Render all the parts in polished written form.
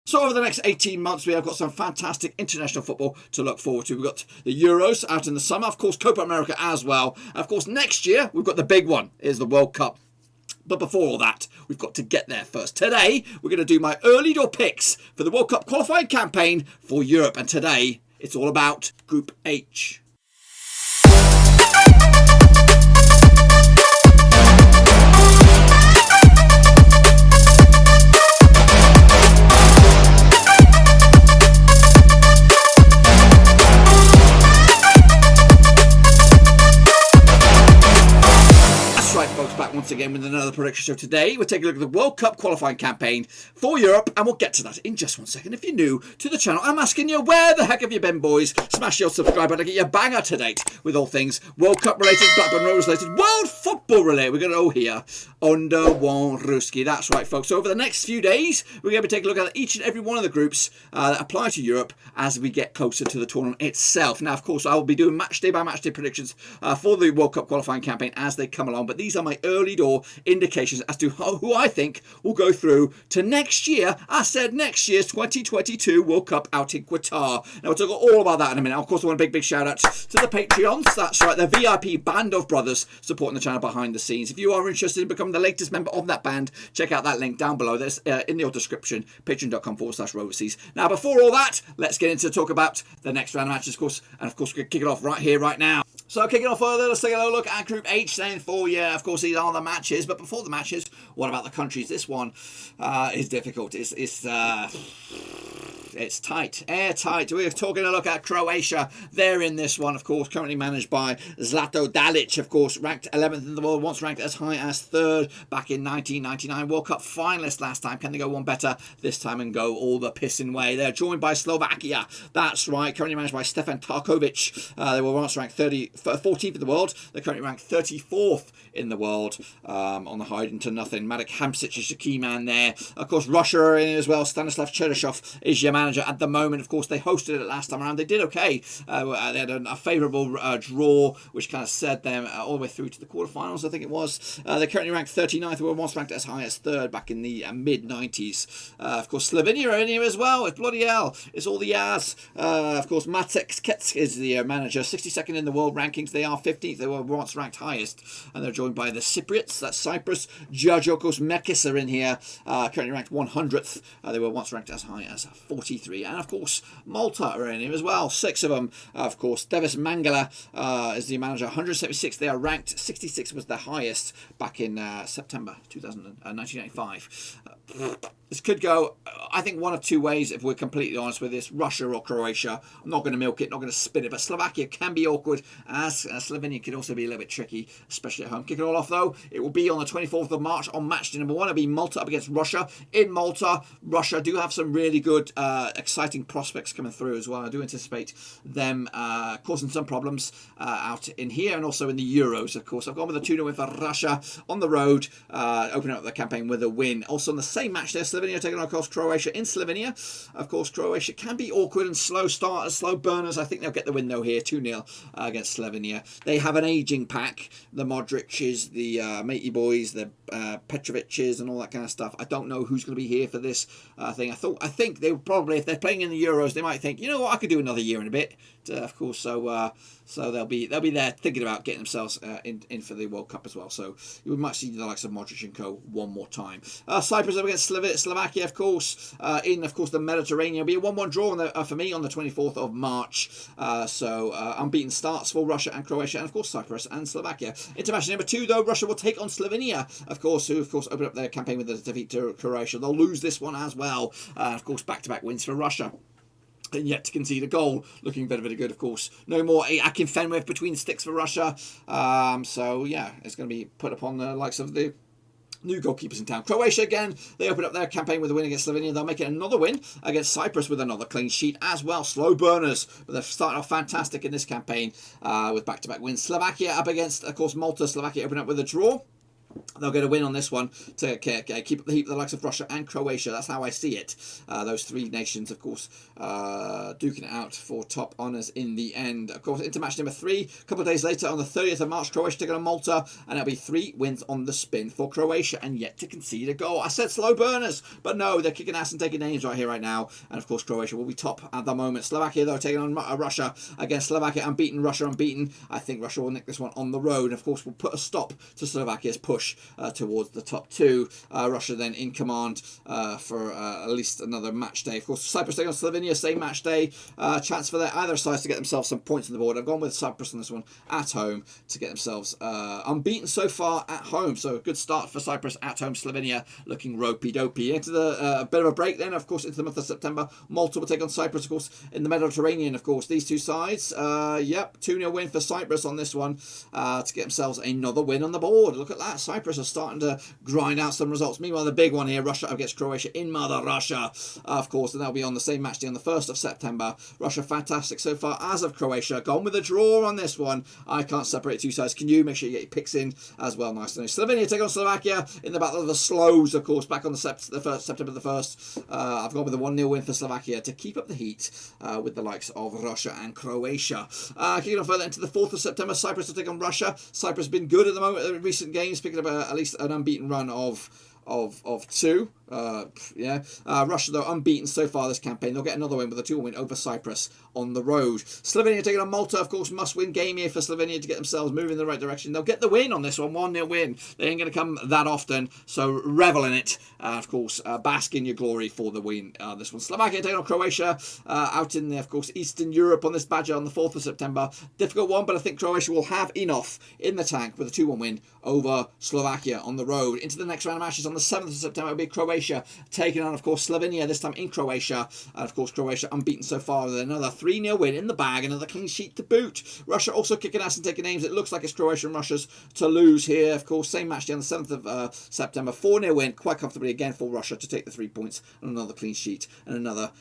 So over the next 18 months, we have got some fantastic international football to look forward to. We've got the Euros out in the summer, of course, Copa America as well. And of course, next year, we've got the big one, is the World Cup. But before all that, we've got to get there first. Today, we're going to do my early door picks for the World Cup qualifying campaign for Europe. And today, it's all about Group H. Back once again with another prediction show. Today we're taking a look at the World Cup qualifying campaign for Europe, and we'll get to that in just one second. If you're new to the channel, I'm asking you, where the heck have you been, boys? Smash your subscribe button to get your bang up to date with all things World Cup related, Blackburn Rovers related, world football related. We're going to go here under one Ruski. That's right, folks. So over the next few days, we're going to be taking a look at each and every one of the groups that apply to Europe as we get closer to the tournament itself. Now, of course, I will be doing match day by match day predictions for the World Cup qualifying campaign as they come along, but these are my early door indications as to who I think will go through to next year. I said next year's 2022 World Cup out in Qatar. Now we'll talk all about that in a minute. Of course, I want a big shout out to the Patreons. That's right, the VIP band of brothers supporting the channel behind the scenes. If you are interested in becoming the latest member of that band, check out that link down below. That's in the description, patreon.com/Roverseas. Now, before all that, let's get into talk about the next round of matches, of course, and of course we're going to kick it off right here, right now. So kicking off further, let's take a look at Group H then for you. Of course, these are the matches, but before the matches, what about the countries? This one is difficult. It's tight, airtight. We're talking a look at Croatia. They're in this one, of course, currently managed by Zlatko Dalic, of course, ranked 11th in the world, once ranked as high as 3rd back in 1999. World Cup finalist last time. Can they go one better this time and go all the pissing way? They're joined by Slovakia. That's right, currently managed by Stefan Tarkovic. They were once ranked 14th in the world. They're currently ranked 34th in the world on the hide into nothing. Marek Hamsic is the key man there. Of course, Russia are in as well. Stanislav Cheryshev is your manager at the moment. Of course, they hosted it last time around. They did okay. They had a favourable draw, which kind of set them all the way through to the quarterfinals, I think it was. They're currently ranked 39th. They were once ranked as high as 3rd back in the mid-90s. Of course, Slovenia are in here as well. It's bloody hell. It's all the Yaz. Of course, Matek Kets is the manager. 62nd in the world rankings. They are 15th. They were once ranked highest. And they're joined by the Cypriots. That's Cyprus. Georgios Mekis are in here. Currently ranked 100th. They were once ranked as high as 43. And of course, Malta are in here as well. 6 of them. Of course, Devis Mangala is the manager. 176. They are ranked. 66 was the highest back in September 1995. This could go, I think, one of two ways, if we're completely honest with this. Russia or Croatia. I'm not going to milk it, not going to spin it, but Slovakia can be awkward, as Slovenia can also be a little bit tricky, especially at home. Kicking it all off, though, it will be on the 24th of March on match day number 1. It'll be Malta up against Russia. In Malta, Russia do have some really good, exciting prospects coming through as well. I do anticipate them causing some problems out in here and also in the Euros, of course. I've gone with a 2-0 win for Russia on the road, opening up the campaign with a win. Also on the same match there, Slovenia taking on, of course, Croatia in Slovenia. Of course, Croatia can be awkward and slow starters, slow burners. I think they'll get the win, though, here, 2-0 against Slovenia. They have an ageing pack. The Modric's, the Matey boys, the Petrovic's and all that kind of stuff. I don't know who's going to be here for this thing. I think they would probably, if they're playing in the Euros, they might think, you know what, I could do another year and a bit. Of course, so they'll be there thinking about getting themselves in for the World Cup as well. So you might see the likes of Modric and co one more time. Cyprus up against Slovakia, of course, in the Mediterranean. It'll be a 1-1 draw for me on the 24th of March. So unbeaten starts for Russia and Croatia, and of course Cyprus and Slovakia. International number 2, though, Russia will take on Slovenia, of course, who open up their campaign with a defeat to Croatia. They'll lose this one as well. Of course, back-to-back wins for Russia. And yet to concede a goal, looking very, very good, of course. No more Akin Fenwith between the sticks for Russia. So, yeah, it's going to be put upon the likes of the new goalkeepers in town. Croatia, again, they open up their campaign with a win against Slovenia. They'll make it another win against Cyprus with another clean sheet as well. Slow burners, but they've started off fantastic in this campaign with back-to-back wins. Slovakia up against, of course, Malta. Slovakia open up with a draw. They'll get a win on this one to keep the likes of Russia and Croatia. That's how I see it. Those three nations, of course, duking it out for top honours in the end. Of course, into match number 3. A couple of days later, on the 30th of March, Croatia taking on Malta. And it'll be 3 wins on the spin for Croatia and yet to concede a goal. I said slow burners, but no, they're kicking ass and taking names right here, right now. And, of course, Croatia will be top at the moment. Slovakia, though, taking on Russia. Again, Slovakia unbeaten, Russia unbeaten. I think Russia will nick this one on the road. And, of course, will put a stop to Slovakia's push towards the top 2. Russia then in command for at least another match day. Of course, Cyprus taking on Slovenia, same match day. Chance for either side to get themselves some points on the board. I've gone with Cyprus on this one at home to get themselves unbeaten so far at home. So a good start for Cyprus at home. Slovenia looking ropey-dopey. Into the bit of a break then, of course, into the month of September. Malta will take on Cyprus, of course, in the Mediterranean, of course. These two sides, yep, 2-0 win for Cyprus on this one to get themselves another win on the board. Look at that. Cyprus are starting to grind out some results. Meanwhile, the big one here, Russia against Croatia in Mother Russia, of course, and that'll be on the same match day on the 1st of September. Russia fantastic so far, as of Croatia. Gone with a draw on this one. I can't separate two sides. Can you? Make sure you get your picks in as well. Nice to know. Slovenia take on Slovakia in the Battle of the Slows, of course, back on the September the 1st. I've gone with a 1-0 win for Slovakia to keep up the heat with the likes of Russia and Croatia. Kicking on further into the 4th of September, Cyprus will take on Russia. Cyprus has been good at the moment in recent games, picking up at least an unbeaten run of 2. Russia, though, unbeaten so far this campaign. They'll get another win with a 2-1 win over Cyprus on the road. Slovenia taking on Malta, of course, must-win game here for Slovenia to get themselves moving in the right direction. They'll get the win on this one, 1-0 win. They ain't going to come that often, so revel in it. Of course, bask in your glory for the win. This one, Slovakia taking on Croatia, out in, of course, Eastern Europe on this badger on the 4th of September. Difficult one, but I think Croatia will have enough in the tank with a 2-1 win over Slovakia on the road. Into the next round of matches on the 7th of September, it'll be Croatia taking on, of course, Slovenia, this time in Croatia. And, of course, Croatia unbeaten so far with another 3-0 win in the bag, another clean sheet to boot. Russia also kicking ass and taking names. It looks like it's Croatia and Russia's to lose here. Of course, same match day on the 7th of September. 4-0 win, quite comfortably again for Russia to take the 3 points and another clean sheet and another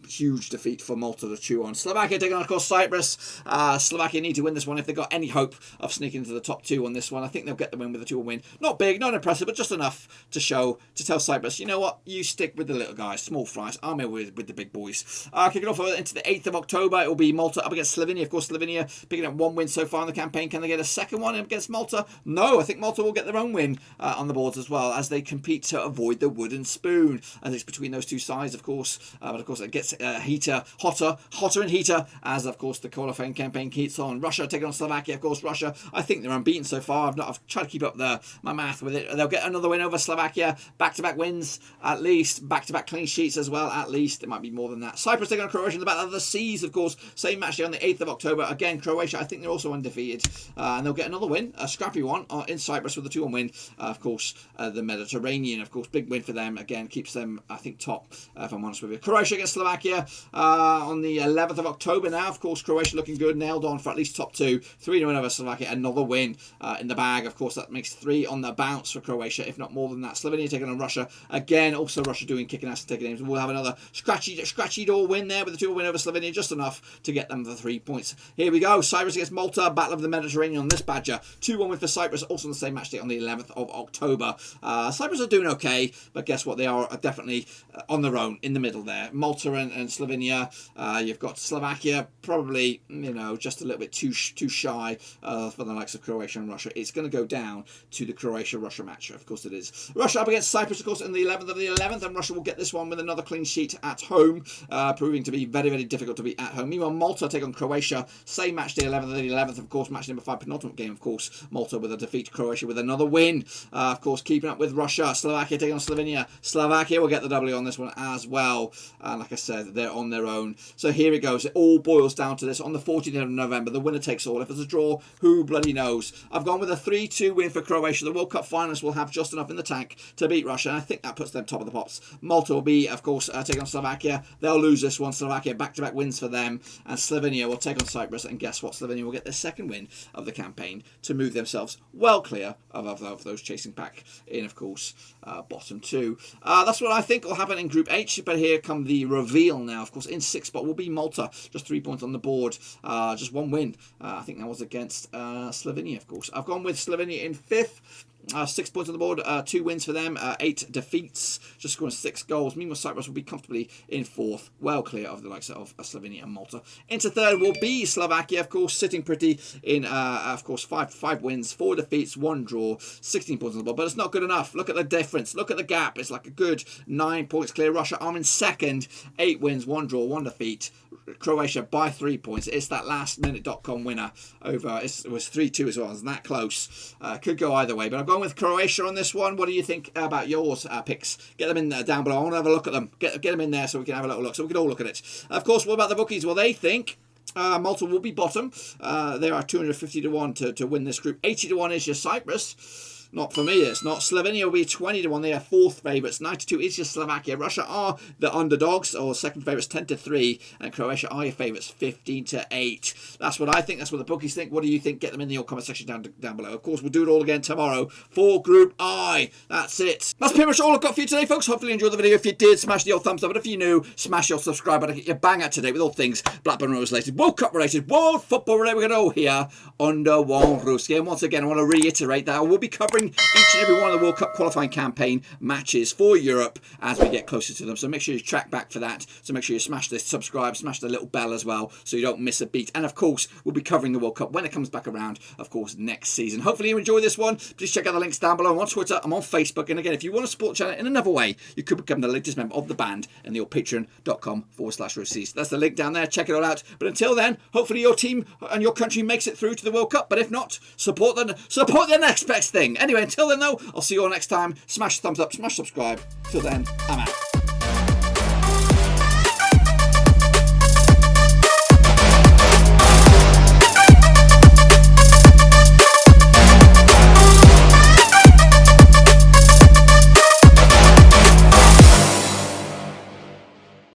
huge defeat for Malta to chew on. Slovakia taking on, of course, Cyprus. Slovakia need to win this one if they've got any hope of sneaking into the top 2 on this one. I think they'll get the win with a 2-1 win. Not big, not impressive, but just enough to tell Cyprus, you know what, you stick with the little guys, small fries. I'm here with the big boys. Kicking off into the 8th of October, it will be Malta up against Slovenia. Of course, Slovenia picking up 1 win so far in the campaign. Can they get a second one against Malta? No, I think Malta will get their own win on the boards as well as they compete to avoid the wooden spoon. And it's between those two sides, of course. But, of course, it gets hotter and heater as, of course, the qualifying campaign keeps on. Russia taking on Slovakia. Of course, Russia, I think they're unbeaten so far. I've tried to keep up my math with it. They'll get another win over Slovakia. Back-to-back wins, at least. Back-to-back clean sheets as well, at least. It might be more than that. Cyprus taking on Croatia in the Battle of the Seas, of course. Same match day on the 8th of October. Again, Croatia, I think they're also undefeated. And they'll get another win, a scrappy one, in Cyprus with a 2-1 win. Of course, the Mediterranean, of course, big win for them. Again, keeps them, I think, top, if I'm honest with you. Croatia against Slovakia on the 11th of October now. Of course, Croatia looking good, nailed on for at least top 2. 3-0 win over Slovakia, another win in the bag. Of course, that makes 3 on the bounce for Croatia, if not more than that. Slovenia taking on Russia. Again, also Russia doing kicking ass and taking names. We'll have another scratchy door win there with a 2-0 win over Slovenia, just enough to get them the 3 points. Here we go. Cyprus against Malta, Battle of the Mediterranean on this badger. 2-1 win for Cyprus, also on the same match day on the 11th of October. Cyprus are doing okay, but guess what? They are definitely on their own in the middle there. Malta and Slovenia. You've got Slovakia, probably, just a little bit too shy for the likes of Croatia and Russia. It's going to go down to the Croatia-Russia match. Of course it is. Russia up against Cyprus, of course, in the 11th of the 11th, and Russia will get this one with another clean sheet at home, proving to be very, very difficult to beat at home. Meanwhile, Malta take on Croatia. Same match day, 11th of the 11th, of course, match number 5, penultimate game, of course. Malta with a defeat, Croatia with another win. Of course, keeping up with Russia. Slovakia taking on Slovenia. Slovakia will get the W on this one as well. And like I said, they're on their own. So here it goes. It all boils down to this. On the 14th of November, the winner takes all. If it's a draw, who bloody knows? I've gone with a 3-2 win for Croatia. The World Cup finalists will have just enough in the tank to beat Russia, and I think that puts them top of the pops. Malta will be, of course, taking on Slovakia. They'll lose this one. Slovakia, back-to-back wins for them. And Slovenia will take on Cyprus. And guess what? Slovenia will get their second win of the campaign to move themselves well clear of those chasing pack in, of course, bottom 2. That's what I think will happen in Group H. But here come the reveal now. Of course, in 6th spot will be Malta. Just 3 points on the board. Just 1 win. I think that was against Slovenia, of course. I've gone with Slovenia in 5th. 6 points on the board, 2 wins for them, 8 defeats, just scoring 6 goals. Meanwhile, Cyprus will be comfortably in 4th, well clear of the likes of Slovenia and Malta. Into 3rd will be Slovakia, of course, sitting pretty in, of course, 5 wins, 4 defeats, 1 draw, 16 points on the board. But it's not good enough. Look at the difference. Look at the gap. It's like a good 9 points clear. Russia are in 2nd, 8 wins, 1 draw, 1 defeat. Croatia by 3 points. It's that lastminute.com winner over. It was 3-2 as well. It's that close. Could go either way. But I'm going with Croatia on this one. What do you think about yours picks? Get them in down below. I want to have a look at them. Get them in there so we can have a little look. So we can all look at it. Of course, what about the bookies? Well, they think Malta will be bottom. They are 250 to 1 to win this group. 80 to 1 is your Cyprus. Not for me, it's not. Slovenia will be 20 to 1. They are 4th favourites. 92 is your Slovakia. Russia are the underdogs, or 2nd favourites, 10 to 3. And Croatia are your favourites, 15 to 8. That's what I think. That's what the bookies think. What do you think? Get them in the comment section down below. Of course, we'll do it all again tomorrow for Group I. That's it. That's pretty much all I've got for you today, folks. Hopefully you enjoyed the video. If you did, smash the old thumbs up. And if you're new, smash your subscribe button. Get your bang out today with all things Blackburn Rovers related, World Cup related, World Football related. We're going to go here under one roof. And once again, I want to reiterate that I will be covering each and every one of the World Cup qualifying campaign matches for Europe as we get closer to them. So make sure you track back for that. So make sure you smash the subscribe, smash the little bell as well, so you don't miss a beat. And of course, we'll be covering the World Cup when it comes back around, of course, next season. Hopefully you enjoy this one. Please check out the links down below. I'm on Twitter, I'm on Facebook. And again, if you want to support the channel in another way, you could become the latest member of the band in the old patreon.com/Rocease. That's the link down there. Check it all out. But until then, hopefully your team and your country makes it through to the World Cup. But if not, support the next best thing. Anyway, until then though, I'll see you all next time. Smash the thumbs up, smash subscribe. Till then, I'm out.